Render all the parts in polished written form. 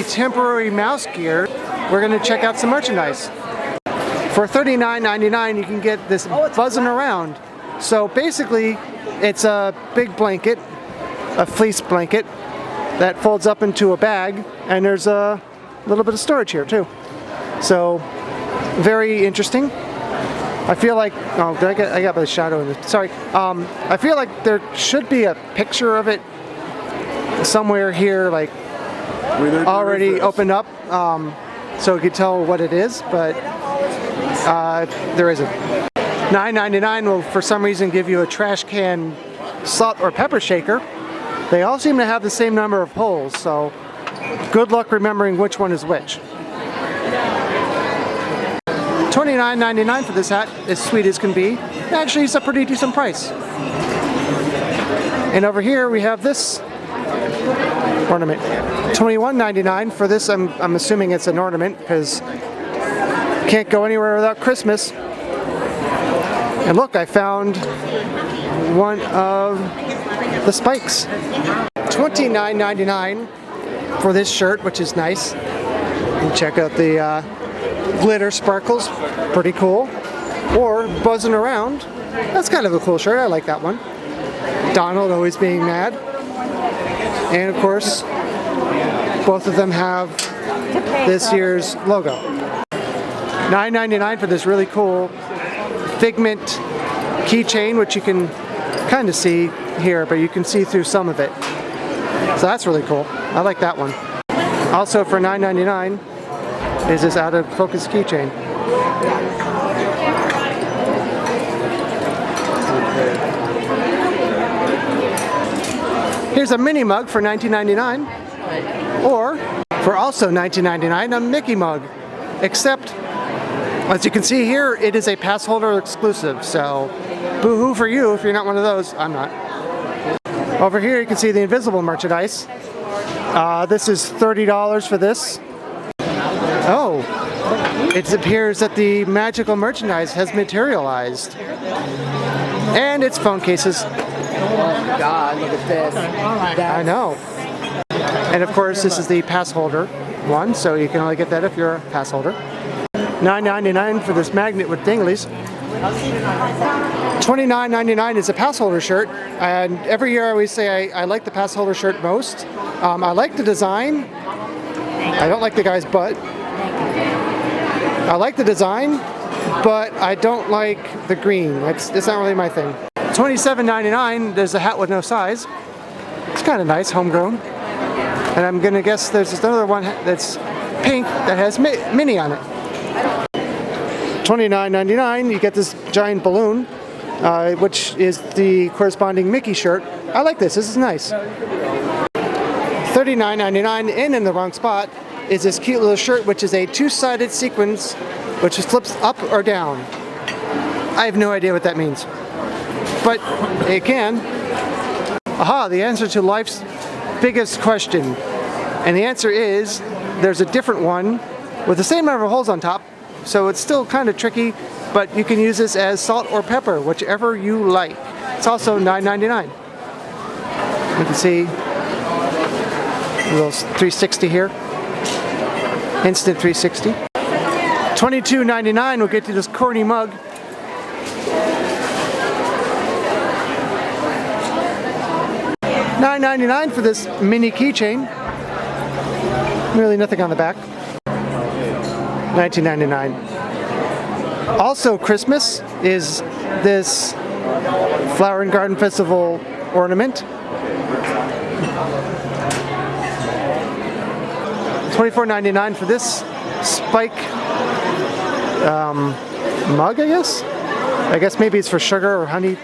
the temporary mouse gear, we're going to check out some merchandise. For $39.99, you can get this buzzing around. So basically, it's a big blanket, a fleece blanket, that folds up into a bag, and there's a little bit of storage here too. So, very interesting. I feel like, oh, I got the shadow in it. Sorry. I feel like there should be a picture of it somewhere here, like already opened up, so you could tell what it is, but there isn't. $9.99 will, for some reason, give you a trash can salt or pepper shaker. They all seem to have the same number of holes, so good luck remembering which one is which. $29.99 for this hat, as sweet as can be. Actually, it's a pretty decent price. And over here we have this ornament. $21.99 for this. I'm assuming it's an ornament because can't go anywhere without Christmas. And look, I found one of the spikes. $29.99 for this shirt, which is nice. And check out the glitter sparkles, pretty cool. Or buzzing around. That's kind of a cool shirt. I like that one. Donald always being mad. And of course, both of them have this year's logo. $9.99 for this really cool figment keychain, which you can kind of see here, but you can see through some of it. So that's really cool. I like that one. Also for $9.99 is this out of focus keychain. Here's a mini mug for $19.99, or for also $19.99, a Mickey mug. Except, as you can see here, it is a pass holder exclusive, so boo-hoo for you if you're not one of those. I'm not. Over here you can see the invisible merchandise. This is $30 for this. Oh, it appears that the magical merchandise has materialized. And it's phone cases. Oh God, look at this. I know. And of course, this is the pass holder one, so you can only get that if you're a pass holder. $9.99 for this magnet with dinglies. $29.99 is a pass holder shirt, and every year I always say I like the pass holder shirt most. I like the design. I don't like the guy's butt. I like the design, but I don't like the green. It's not really my thing. $27.99, there's a hat with no size. It's kind of nice, homegrown. And I'm going to guess there's another one that's pink that has Minnie on it. $29.99, you get this giant balloon, which is the corresponding Mickey shirt. I like this. This is nice. $39.99, and in the wrong spot, is this cute little shirt, which is a two-sided sequence, which flips up or down. I have no idea what that means. But it can. Aha, the answer to life's biggest question. And the answer is, there's a different one with the same number of holes on top, so it's still kind of tricky, but you can use this as salt or pepper, whichever you like. It's also $9.99. You can see a little 360 here. Instant 360. $22.99, we'll get to this corny mug. $9.99 for this mini keychain. Really nothing on the back. $19.99. Also Christmas is this Flower and Garden Festival ornament. $24.99 for this spike mug, I guess? I guess maybe it's for sugar or honey.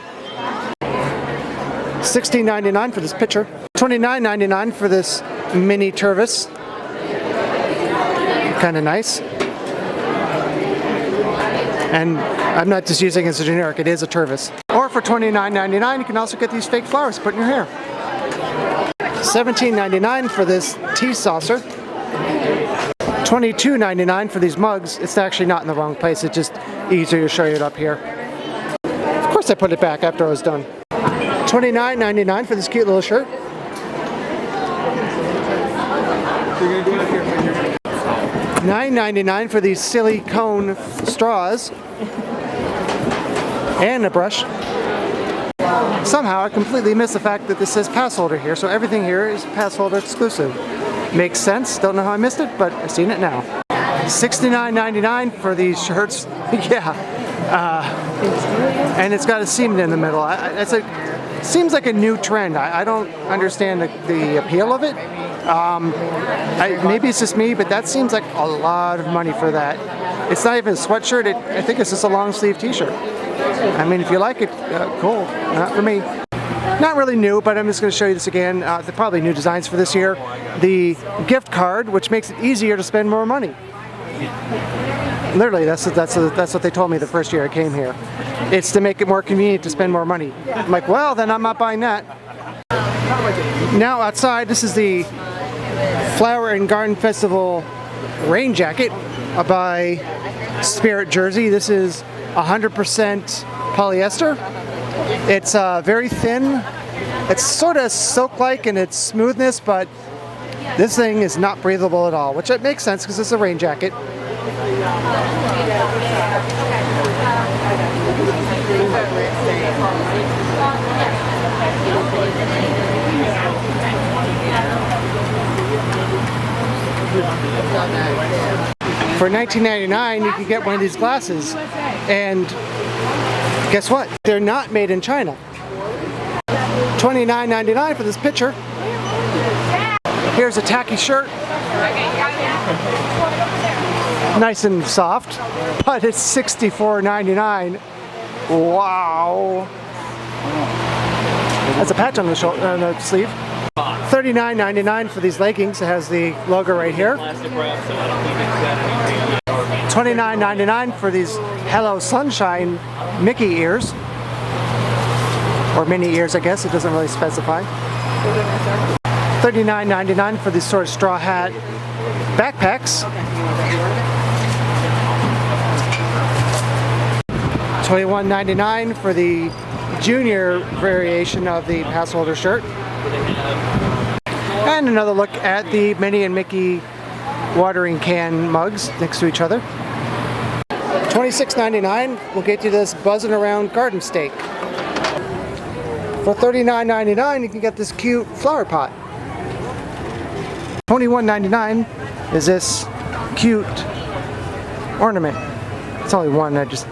$16.99 for this pitcher. $29.99 for this mini Tervis. Kind of nice. And I'm not just using it as a generic, it is a Tervis. Or for $29.99, you can also get these fake flowers to put in your hair. $17.99 for this tea saucer. $22.99 for these mugs. It's actually not in the wrong place, it's just easier to show you it up here. Of course I put it back after I was done. $29.99 for this cute little shirt. You're gonna do it up here. $9.99 for these silly cone straws. And a brush. Somehow I completely missed the fact that this says pass holder here, so everything here is pass holder exclusive. Makes sense, don't know how I missed it, but I've seen it now. $69.99 for these shirts. Yeah. And it's got a seam in the middle. Seems like a new trend. I don't understand the appeal of it. Maybe it's just me, but that seems like a lot of money for that. It's not even a sweatshirt. I think it's just a long sleeve t-shirt. I mean, if you like it, cool. Not for me. Not really new, but I'm just going to show you this again. They're probably new designs for this year. The gift card, which makes it easier to spend more money. Literally, that's what they told me the first year I came here. It's to make it more convenient to spend more money. I'm like, well, then I'm not buying that. Now outside, this is the Flower and Garden Festival rain jacket by Spirit Jersey. This is 100% polyester. It's very thin. It's sort of silk-like in its smoothness, but this thing is not breathable at all, which it makes sense because it's a rain jacket. For $19.99, you can get one of these glasses, and guess what? They're not made in China. $29.99 for this picture. Here's a tacky shirt. Nice and soft, but it's $64.99. Wow. That's a patch on the sleeve. $39.99 for these leggings. It has the logo right here. $29.99 for these Hello Sunshine Mickey ears. Or mini ears, I guess. It doesn't really specify. $39.99 for these sort of straw hat backpacks. $21.99 for the junior variation of the pass holder shirt. And another look at the Minnie and Mickey watering can mugs next to each other. $26.99 will get you this buzzing around garden stake. For $39.99 you can get this cute flower pot. $21.99 is this cute ornament. It's only one, I just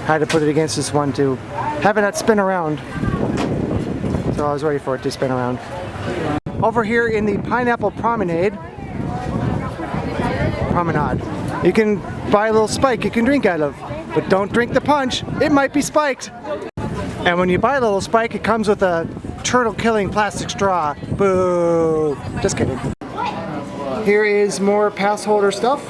had to put it against this one to have it not spin around. So I was ready for it to spin around. Over here in the Pineapple Promenade, you can buy a little spike you can drink out of, but don't drink the punch, it might be spiked. And when you buy a little spike, it comes with a turtle-killing plastic straw. Boo! Just kidding. Here is more pass holder stuff.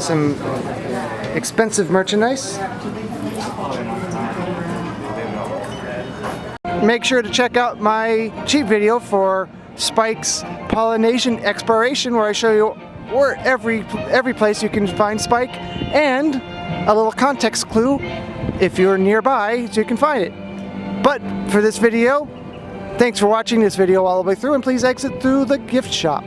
Some expensive merchandise. Make sure to check out my cheap video for Spike's pollination exploration, where I show you where every place you can find Spike, and a little context clue if you're nearby so you can find it. But for this video, thanks for watching this video all the way through, and please exit through the gift shop.